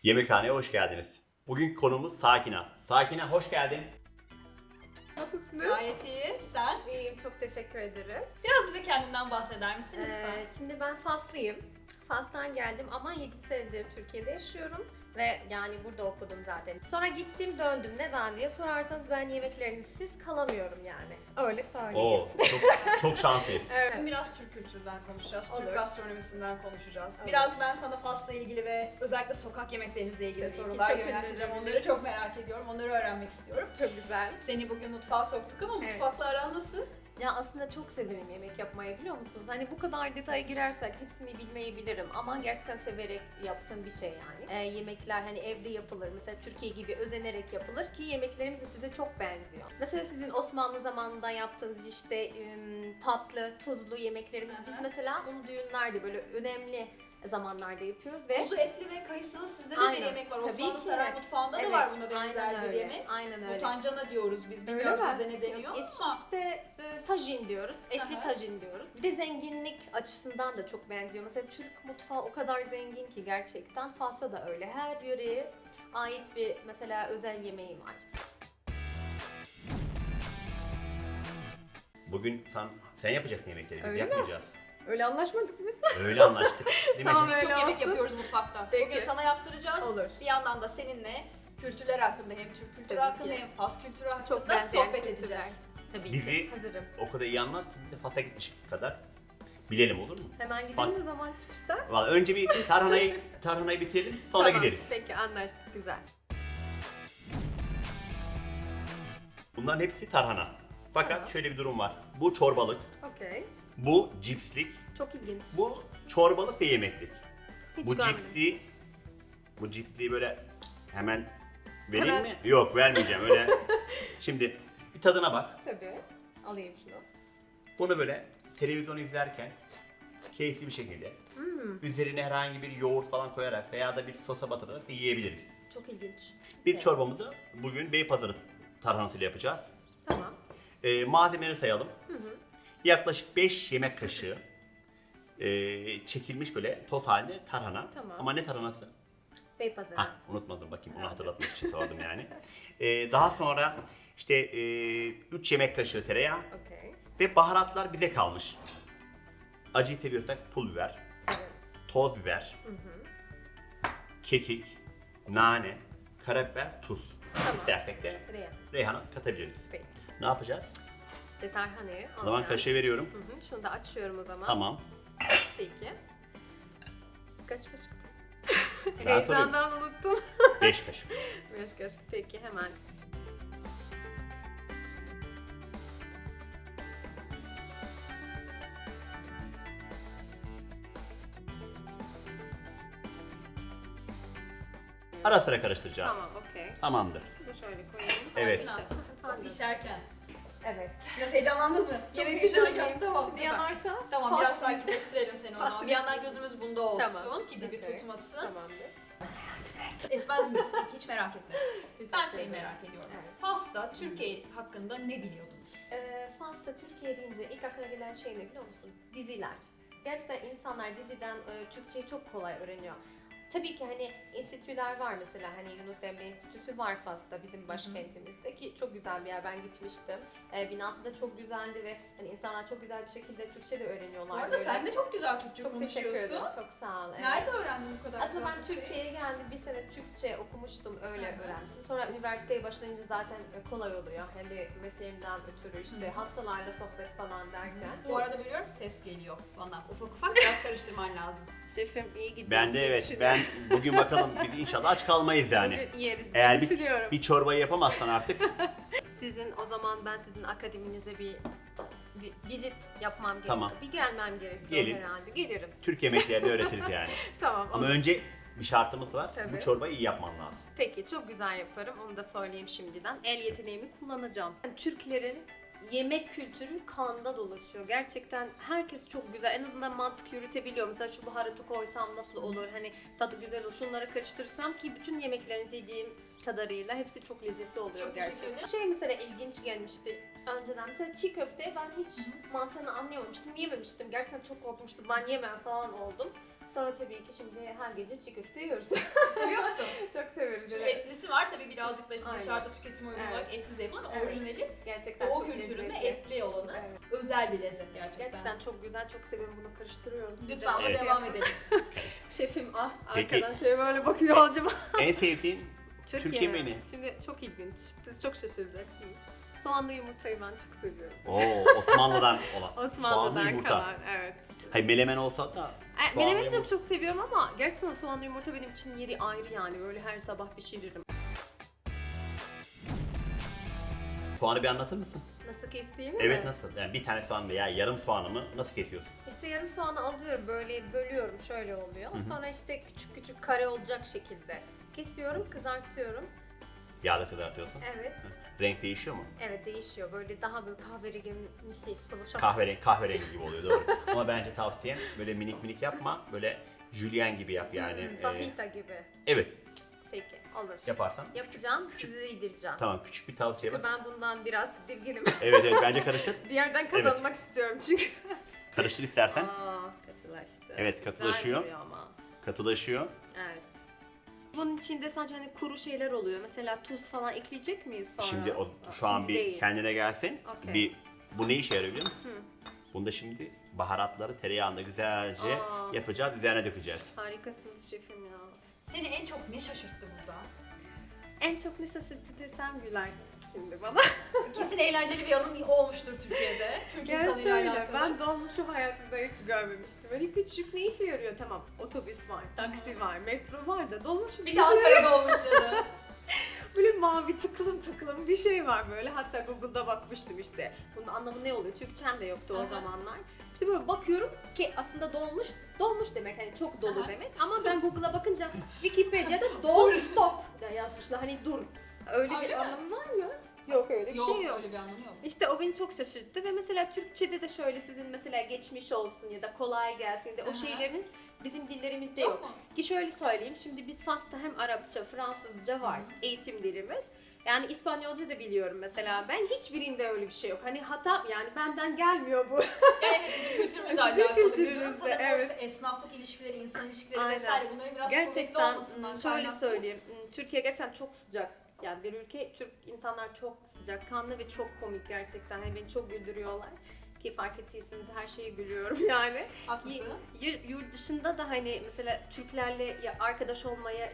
Yemekhaneye hoş geldiniz. Bugünkü konumuz Sakina. Sakina hoş geldin. Nasılsınız? Gayet iyi. Sen? İyiyim, çok teşekkür ederim. Biraz bize kendinden bahseder misin lütfen? Şimdi ben Faslıyım. Fas'tan geldim ama 7 senedir Türkiye'de yaşıyorum. Ve yani burada okudum zaten. Sonra gittim döndüm. Neden diye sorarsanız ben yemekleriniz kalamıyorum yani. Öyle söyleyeyim. Oo, çok şanslıyız. Evet. Bugün biraz Türk kültüründen konuşacağız, Olur. Türk gastronomisinden konuşacağız. Olur. Biraz ben sana Fas'la ilgili ve özellikle sokak yemeklerinizle ilgili Tabii ki, sorular çok yönelteceğim. ünlü. Onları çok merak ediyorum, onları öğrenmek istiyorum. Çok güzel. Seni bugün mutfağa soktuk ama Evet. mutfakla aran nasıl? Ya aslında çok severim yemek yapmayı, biliyor musunuz? Hani bu kadar detaya girersek hepsini bilmeyi bilirim ama gerçekten severek yaptığım bir şey yani. Yemekler hani evde yapılır, mesela Türkiye gibi özenerek yapılır ki yemeklerimiz de size çok benziyor. Mesela sizin Osmanlı zamanında yaptığınız işte tatlı, tuzlu yemeklerimiz, biz mesela onu düğünlerde böyle önemli zamanlarda yapıyoruz ve Kuzu etli ve kayısılı sizde de bir Aynen. yemek var. Tabii Osmanlı ki. Saray Mutfağı'nda da Evet, var buna aynen benzer bir öyle, yemek. aynen öyle. Mutancana diyoruz biz. Öyle Bilmiyorum mi? sizde ne deniyor ama. İşte tajin diyoruz, etli Aha. tajin diyoruz. Bir de zenginlik açısından da çok benziyor. Mesela Türk mutfağı o kadar zengin ki gerçekten. Fas'ta da öyle. Her yöreye ait bir mesela özel yemeği var. Bugün sen yapacaksın yemekleri, biz Öyle mi? yapmayacağız. Öyle anlaşmadık biz. Öyle anlaştık. Değil mi? Tamam, Ecem? Biz çok Öyle yemek olsun. yapıyoruz mutfakta. Peki. Bugün sana yaptıracağız. Olur. Bir yandan da seninle kültürler hakkında hem Türk kültürü Tabii hakkında ki. hem Fas kültürü hakkında Çok benzeyen sohbet kültürler. edeceğiz. Tabii Bizi- ki. Hazırım. O kadar iyi anlat ki biz de Fas'a gitmiş kadar bilelim, olur mu? Hemen gidelim Fas- o zaman çıkışta. Vallahi önce bir tarhanayı bitirelim, sonra Tamam, gideriz. Peki, anlaştık, güzel. Bunların hepsi tarhana. Fakat Tamam. şöyle bir durum var. Bu çorbalık, Okey. bu cipslik, Çok ilginç. bu çorbalık ve yemeklik. Hiç Bu görmedim. cipsliği böyle hemen vereyim Hemen. mi? Yok, vermeyeceğim öyle. Şimdi bir tadına bak. Tabii. Alayım şunu. Bunu böyle televizyon izlerken keyifli bir şekilde üzerine herhangi bir yoğurt falan koyarak veya da bir sosa batırarak da yiyebiliriz. Çok ilginç. Biz Evet. çorbamızı bugün Beypazarı tarhanasıyla yapacağız. Tamam. Malzemeleri sayalım. Yaklaşık 5 yemek kaşığı çekilmiş böyle toz halinde tarhana. Tamam. Ama ne tarhanası? Beypazarı. Unutmadım, bakayım, onu hatırlatmak için sordum yani. Daha sonra işte 3 yemek kaşığı tereyağı Okey. ve baharatlar bize kalmış. Acıyı seviyorsak pul biber, Severiz. toz biber, kekik, nane, karabiber, tuz. Tamam. İstersek de Tereyağı. reyhan katabiliriz. Peki. Ne yapacağız? İşte tarhanayı O zaman alacağım. kaşığı veriyorum. Şunu da açıyorum o zaman. Tamam. Peki. Kaç kaşık? Ben sorayım. Heyecandan unuttum. 5 kaşık. 5 kaşık. Peki, hemen. Ara sıra karıştıracağız. Tamam, okey. Tamamdır. Bunu şöyle koyayım. Evet. Bak pişerken. Evet. Biraz heyecanlandın mı? Çok Yemek pişerken. heyecanlıyım. Tamam, Şimdi süper. yanarsa Tamam, fas. biraz sakinleştirelim seni o zaman. Fas. Bir yandan gözümüz bunda olsun Tamam. ki dibi Okey. tutmasın. Tamamdır. Etmez mi? Peki, hiç merak etme. Ben şeyi ederim. merak ediyorum. Evet. Fas'ta Türkiye hakkında ne biliyordunuz? Fas'ta Türkiye deyince ilk aklına gelen şey ne, biliyor musunuz? Diziler. Gerçekten insanlar diziden Türkçeyi çok kolay öğreniyor. Tabii ki hani enstitüler var, mesela hani Yunus Emre Enstitüsü var Fas'ta, bizim başkentimizde, ki çok güzel bir yer, ben gitmiştim. Binası da çok güzeldi ve hani insanlar çok güzel bir şekilde Türkçe de öğreniyorlar. Bu arada böyle. sen de çok güzel Türkçe çok teşekkür konuşuyorsun. ederim, çok sağ ol. Evet. Nerede öğrendin bu kadar Aslında güzel ben Türkçeyi? Türkiye'ye geldim, bir sene Türkçe okumuştum, öyle Hı hı. öğrenmiştim. Sonra üniversiteye başlayınca zaten kolay oluyor. Hani mesleğimden ötürü işte Hı hı. hastalarla sohbet falan derken. Bu arada biliyorum ses geliyor bana. Ufak ufak biraz karıştırman lazım. Şefim iyi gidiyor. Ben de diye evet. düşünüyorum. Ben bugün bakalım, biz inşallah aç kalmayız yani. Bugün yeriz diye Eğer düşünüyorum. bir çorbayı yapamazsan artık Sizin o zaman ben sizin akademinize bir vizit yapmam gerekiyor. Tamam. Bir gelmem gerekiyor Gelin. herhalde. Gelirim. Türk yemeklerini öğretiriz yani. Tamam. Ama olur. önce bir şartımız var. Tabii. Bu çorbayı iyi yapman lazım. Peki, çok güzel yaparım. Onu da söyleyeyim şimdiden. El yeteneğimi kullanacağım. Yani Türklerin yemek kültürü kanda dolaşıyor. Gerçekten herkes çok güzel. En azından mantık yürütebiliyor. Mesela şu baharatı koysam nasıl olur? Hani tadı güzel olur. Şunları karıştırırsam, ki bütün yemeklerinizi yediğim kadarıyla hepsi çok lezzetli oluyor Çok teşekkür gerçekten. ederim. Şey mesela ilginç gelmişti önceden. Mesela çiğ köfte ben hiç mantığını anlayamamıştım. Yememiştim. Gerçekten çok korkmuştum. Ben yemem falan oldum. Sonra tabii ki şimdi her gece çiğ köfte yiyoruz. Seviyor musun? Çok severiz. Çünkü evet. etlisi var tabii birazcık da işte Aynen. dışarıda tüketime uygun Evet. olarak etsiz de yapılır ama Evet. orijinali Gerçekten Doğu çok kültüründe lezzetli. etli olanı Evet. özel bir lezzet gerçekten. Gerçekten çok güzel, çok seviyorum bunu karıştırıyorum. Siz Lütfen ona Evet. devam edelim. Şefim Peki. arkadan şöyle böyle bakıyor acaba. En sevdiğin Türkiye mi? menü. Şimdi çok ilginç. Siz çok şaşıracaksınız. Soğanlı yumurtayı ben çok seviyorum. Oo, Osmanlı'dan olan. Soğanlı Osmanlı'dan yumurta. kalan, evet. Hayır, melemen olsa da. Soğanlı Menemeni de yumurta. çok seviyorum ama gerçekten soğanlı yumurta benim için yeri ayrı yani. Böyle her sabah pişiririm. Soğanı bir anlatır mısın? Nasıl kestiğimi Evet, mi? nasıl? Yani bir tane soğan veya yarım soğanı nasıl kesiyorsun? İşte yarım soğanı alıyorum böyle bölüyorum şöyle oluyor. Sonra işte küçük küçük kare olacak şekilde kesiyorum, kızartıyorum. Yağda kızartıyorsun. Evet. Renk değişiyor mu? Evet değişiyor. Böyle daha böyle kahverengimsi konuşalım. Kahverengi gibi oluyor, doğru. Ama bence tavsiyem böyle minik minik yapma. Böyle jülyen gibi yap yani. Fajita gibi. Evet, Peki olur. yaparsan. Yapacağım, size de yedireceğim. Tamam, küçük bir tavsiye var. Çünkü ben bundan biraz tedirginim. Evet evet, bence karıştır. Bir yerden kazanmak istiyorum çünkü. Karıştır istersen. Katılaştı. Evet, katılaşıyor. Güzel duruyor ama. Katılaşıyor. Evet. Bunun içinde sadece hani kuru şeyler oluyor. Mesela tuz falan ekleyecek miyiz sonra? Şimdi şu an Şimdi bir değil. kendine gelsin. Okey. Bu ne işe yarıyor biliyor musun? Bunda şimdi baharatları tereyağında güzelce Aa. yapacağız, üzerine dökeceğiz. Harikasınız şefim ya. Seni en çok ne şaşırttı burada? En çok ne şaşırttı desem gülersiniz şimdi bana. Kesin eğlenceli bir anın olmuştur Türkiye'de. Türk Ya insanıyla şöyle, alakalı. ben dolmuşu hayatımda hiç görmemiştim. Hani küçük ne işe yarıyor? Tamam, otobüs var, taksi var, metro var da dolmuşun Bir de Ankara'da olmuşları. böyle mavi tıklım tıklım bir şey var böyle. Hatta Google'da bakmıştım işte. Bunun anlamı ne oluyor? Türkçem de yoktu o Aha. zamanlar. İşte böyle bakıyorum ki aslında dolmuş demek hani çok dolu Aha. demek. Ama ben Google'a bakınca Wikipedia'da don't stop yazmışlar. Hani dur. Öyle Öyle bir mi? anlamı var mı? Yok öyle bir Yok, şey yok. öyle bir anlamı yok. İşte o beni çok şaşırttı ve mesela Türkçe'de de şöyle sizin mesela geçmiş olsun ya da kolay gelsin de o Aha. şeyleriniz bizim dillerimizde Yok yok. mu? Ki şöyle söyleyeyim, şimdi biz Fas'ta hem Arapça, Fransızca var eğitim dilimiz. Yani İspanyolca da biliyorum mesela ben. Hiçbirinde öyle bir şey yok. Hani hata yani benden gelmiyor bu. Yani evet bizim kültürümüzle Sizin alakalı kültürünüzle, biliyorum. Tabii evet. evet. Esnaflık ilişkileri, insan ilişkileri Aynen. vesaire bunların biraz kuvvetli Gerçekten olmasından şöyle kaynaklı. söyleyeyim. Türkiye gerçekten çok sıcak. Yani bir ülke, Türk insanlar çok sıcakkanlı ve çok komik gerçekten. Hani beni çok güldürüyorlar. Ki fark ettiyseniz her şeye gülüyorum yani. Haklısın. Yurt dışında da hani mesela Türklerle arkadaş olmaya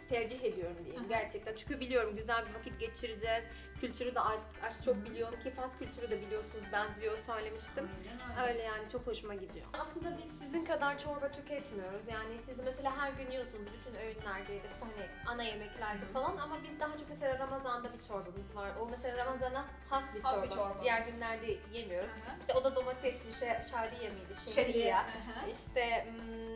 tercih ediyorum diyeyim Aha. gerçekten. Çünkü biliyorum güzel bir vakit geçireceğiz. Kültürü de az çok biliyorum ki Fas kültürü de biliyorsunuz benziyor söylemiştim. Aynen öyle. Öyle yani çok hoşuma gidiyor. Aslında biz sizin kadar çorba tüketmiyoruz. Yani siz mesela her gün yiyorsunuz bütün öğünlerde ya da işte hani ana yemeklerde falan ama biz daha çok mesela Ramazan'da bir çorbamız var. O mesela Ramazan'a has bir Has bir çorba. çorba. Diğer günlerde yemiyoruz. Aha. İşte o da domatesli şariye miydi? Şeriye. Ya. Aha. İşte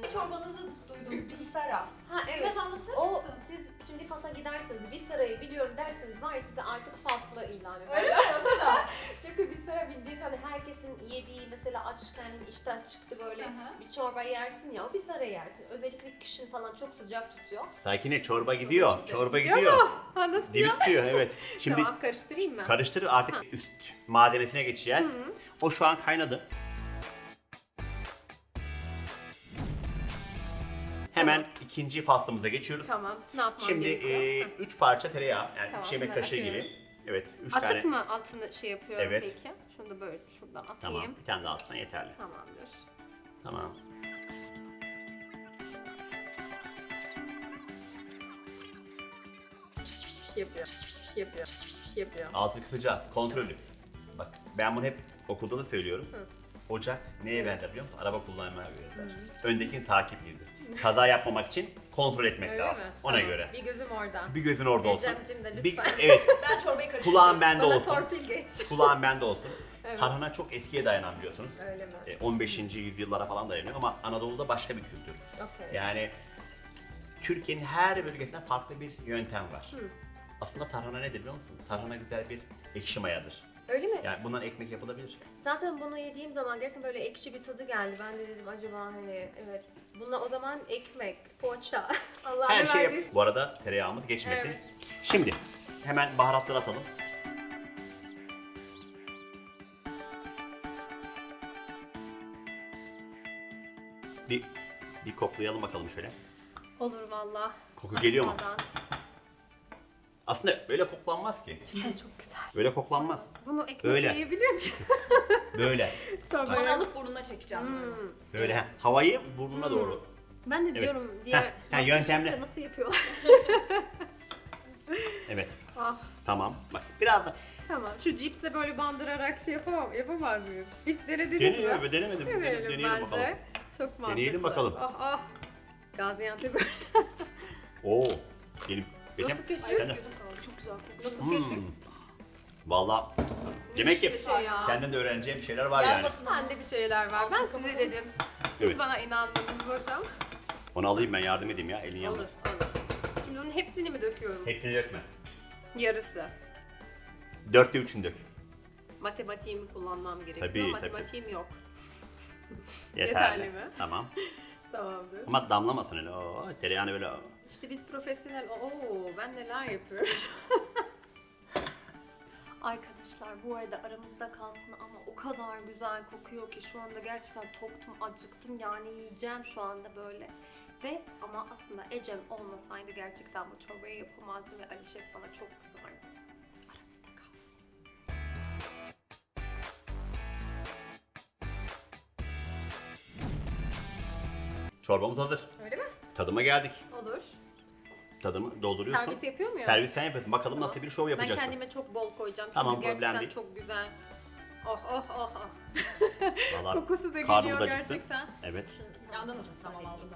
Bir çorbanızı duydum. Bissara. ha evet. Biraz anlatır O mısın? siz şimdi Fas'a giderseniz bir sarayı biliyorum derseniz var ya size artık Faslı ilan eder. Öyle mi? O kadar. Çünkü bir saray bildiğin hani herkesin yediği mesela açken işten çıktı böyle Aha. bir çorba yersin ya o bir saray yersin. Özellikle kışın falan çok sıcak tutuyor. Sakine, çorba gidiyor. gitti. Çorba Gidiyor gidiyor. Ha nasıl Diri tutuyor, evet. Şimdi Tamam karıştırayım mı? karıştır, artık üst malzemesine geçeceğiz. O şu an kaynadı. Hemen ikinci faslımıza geçiyoruz. Tamam. Ne yapmam Şimdi gerekiyor? 3 parça tereyağı, yani Tamam, 3 yemek hemen kaşığı atıyorum. gibi. Evet, 3 Atık tane. mı altını yapıyorum Evet. peki? Şunu da böyle şuradan atayım. Tamam, bir tane daha atsan yeterli. Tamamdır. Tamam. Yapıyor. Altını kısacağız, kontrollü. Bak, ben bunu hep okulda da söylüyorum. Ocak neye benzer biliyor musun? Araba kullanmaya benzer. Öndekini takip edilir. Kaza yapmamak için kontrol etmek Öyle lazım. mi? Ona Tamam. göre. Bir gözüm orada. Bir gözün orada olsun. Ecem'cim de Bir, lütfen. evet, Ben çorbayı karıştırdım. kulağın bende Bana olsun. torpil geç. Kulağın bende olsun. Evet. Tarhana çok eskiye dayanan biliyorsunuz. Öyle mi? 15. yüzyıllara falan dayanıyor ama Anadolu'da başka bir kültür. Okey. Yani Türkiye'nin her bölgesinde farklı bir yöntem var. Aslında tarhana nedir biliyor musun? Tarhana güzel bir ekşi mayadır. Öyle mi? Yani bundan ekmek yapılabilir. Zaten bunu yediğim zaman gerçekten böyle ekşi bir tadı geldi. Ben de dedim acaba hani evet. Buna o zaman ekmek, poğaça. Allah Her ne şey verdiyse. Bu arada tereyağımız geçmesin. Evet. Şimdi hemen baharatları atalım. Bir Bir koklayalım bakalım şöyle. Olur valla. Koku geliyor mu? Atmadan. Aslında böyle koklanmaz ki. Cidden çok güzel. Böyle koklanmaz. Bunu ekmek Öyle. yiyebilir miyiz? Böyle. Çok Onu alıp burnuna çekeceğim. Böyle ha, havayı burnuna doğru. Ben de Evet. diyorum diğer Heh, yöntemle. Masterchef'te nasıl yapıyorlar? Evet. Ah, Tamam. Bak biraz da tamam. Şu cipsle böyle bandırarak şey yapamaz mıyım? Hiç denediniz deneyelim. mi? Denemedim. Deneyelim Deneyelim bence. bakalım. Çok mantıklı. Deneyelim bakalım. Ah ah. Gaziantep Oo. Benim. Geçen. nasıl keşif? Ay Sen de. gözüm kaldı. Çok güzel kokuyor. Nasıl keşif? Valla. Demek ki bir şey ya. senden de öğreneceğim şeyler var yani. Yanmasın ama. Bende bir şeyler var. Ben Altın size kapalı. dedim. Siz Evet. bana inanmadınız hocam. Onu alayım ben yardım edeyim ya. Elin Olur, yalnız. olur. Şimdi onun hepsini mi döküyorum? Hepsini dökme. Yarısı. 4'te 3'ünü dök. Matematiğimi kullanmam gerekiyor. Tabii, Matematiğim yok. Yeterli. Yeterli mi? Tamam. Tamamdır. Ama damlamasın öyle. Oo, tereyağını böyle. İşte biz profesyonel, ben neler yapıyorum. Arkadaşlar bu arada aramızda kalsın ama o kadar güzel kokuyor ki şu anda gerçekten toktum, acıktım yani yiyeceğim şu anda böyle. Ve ama aslında Ecem olmasaydı gerçekten bu çorbayı yapamazdım ve Ali Şef bana çok kızardı. Aramızda kalsın. Çorbamız hazır. Öyle mi? Tadıma geldik. Olur. Tadımı dolduruyorsun. Servis yapıyor muyum? Servis sen yapıyorsun. Bakalım Tamam. nasıl bir şov Ben yapacaksın. kendime çok bol koyacağım. Çünkü Tamam, problem gerçekten değil. çok güzel. Oh oh oh oh. Vallahi Kokusu da karnımız geliyor acıktı. gerçekten. Evet. Yandınız mı? Tamam aldım.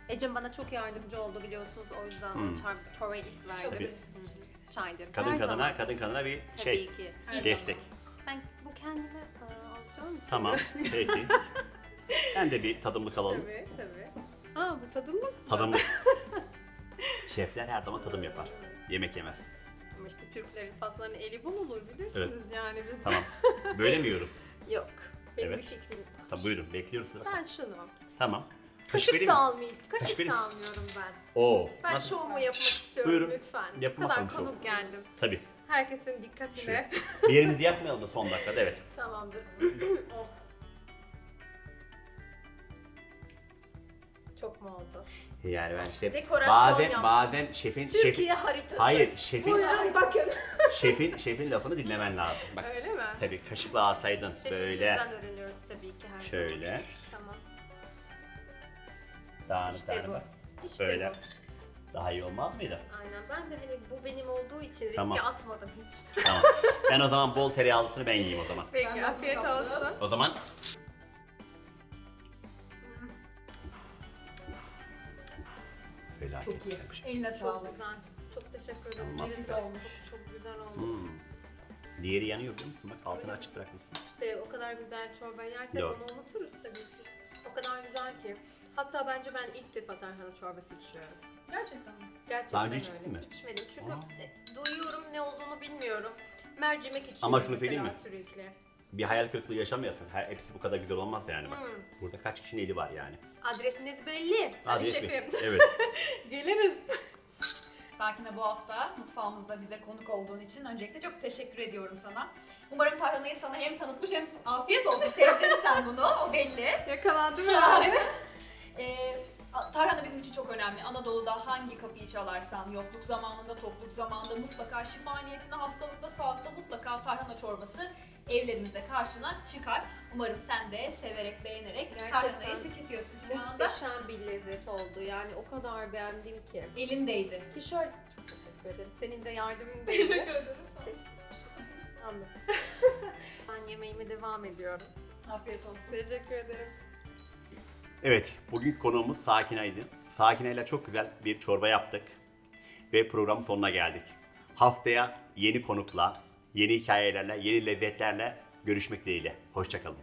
Ecem bana çok yardımcı oldu biliyorsunuz. O yüzden çorbayı ilk verdi. Çok Tabii. sevimsiniz. Çaydır. Kadın Her kadına, zaman. kadın kadına bir Tabii şey. ki. Her Destek. Ben bu kendime alacağım için. Tamam. Peki. Ben de bir tadımlık alalım. Tabii tabii. Aa bu tadım mı? Tadımlık. Şefler her zaman tadım yapar. Yemek yemez. Ama işte Türklerin paslarının eli bol olur bilirsiniz Evet. yani biz. Tamam. Böyle mi yiyoruz? Yok. Benim Evet. bir fikrim var. Tamam buyurun bekliyoruz. Sıra. Ben şunu. Tamam. Kaşık vereyim da mi? almayayım. Kaşık vereyim. da almıyorum ben. Oo. Ben nasıl? şovumu yapmak istiyorum Buyurun. lütfen. Yapın Bu kadar bakalım şovu. konuk geldim. Tabii. Herkesin dikkatine. Bir yerimizi yakmayalım da son dakikada evet. Tamamdır. Oh. Çok mu oldu? Yani ben işte Dekorasyon bazen yaptım. şefin Türkiye haritası. hayır şefin Buyurun bakın. şefin lafını dinlemen lazım. Bak Öyle mi? tabii kaşıkla alsaydın Şefim böyle sizden öğreniyoruz tabii ki her zaman. şöyle Tamam. dağınık İşte dağınık bu. bak. İşte Böyle. bu. Daha iyi olmaz mıydı? Aynen. Ben de hani bu benim olduğu için riske Tamam. atmadım hiç. Tamam. Ben o zaman bol tereyağlısını ben yiyeyim o zaman. Peki Ben nasıl afiyet kaptım? olsun. O zaman felaket Çok iyi. güzel bir şey. Eline Çok sağlık. güzel. Çok teşekkür ederim. Olmaz Senin güzel de olmuş. Çok güzel oldu. Hmm. Diğeri yanıyor biliyor musun? Bak altını açık bırakmışsın. İşte o kadar güzel çorba yersek Doğru. onu unuturuz tabii ki. O kadar güzel ki. Hatta bence ben ilk defa tarhana çorbası içiyorum. Gerçekten mi? Gerçekten Daha önce öyle. içtin mi? İçmedim çünkü Aa. duyuyorum ne olduğunu bilmiyorum. Mercimek içiyorum Ama şunu mesela söyleyeyim mi? sürekli. Bir hayal kırıklığı yaşamayasın. Hepsi bu kadar güzel olmaz yani bak. Hmm. Burada kaç kişinin eli var yani. Adresiniz belli. Ali Adres mi? şefim. Evet. Geliriz. Sakine bu hafta mutfağımızda bize konuk olduğun için öncelikle çok teşekkür ediyorum sana. Umarım tarhanayı sana hem tanıtmış hem afiyet olsun. Sevdin sen bunu, o belli. Yakalandım herhalde. Tarhana bizim için çok önemli. Anadolu'da hangi kapıyı çalarsan, yokluk zamanında, tokluk zamanında mutlaka şifa niyetine, hastalıkta, sağlıkta mutlaka tarhana çorbası evlerimizde karşına çıkar. Umarım sen de severek, beğenerek Gerçekten tarhanayı tüketiyorsun şu anda. Muhteşem bir lezzet oldu. Yani o kadar beğendim ki. Elindeydi. Ki şöyle çok teşekkür ederim. Senin de yardımın Teşekkür ederim. Sessiz bir şey. Anladım. Ben yemeğime devam ediyorum. Afiyet olsun. Teşekkür ederim. Evet, bugünkü konuğumuz Sakine'ydi. Sakine ile çok güzel bir çorba yaptık ve programın sonuna geldik. Haftaya yeni konukla, yeni hikayelerle, yeni lezzetlerle görüşmek dileğiyle. Hoşça kalın.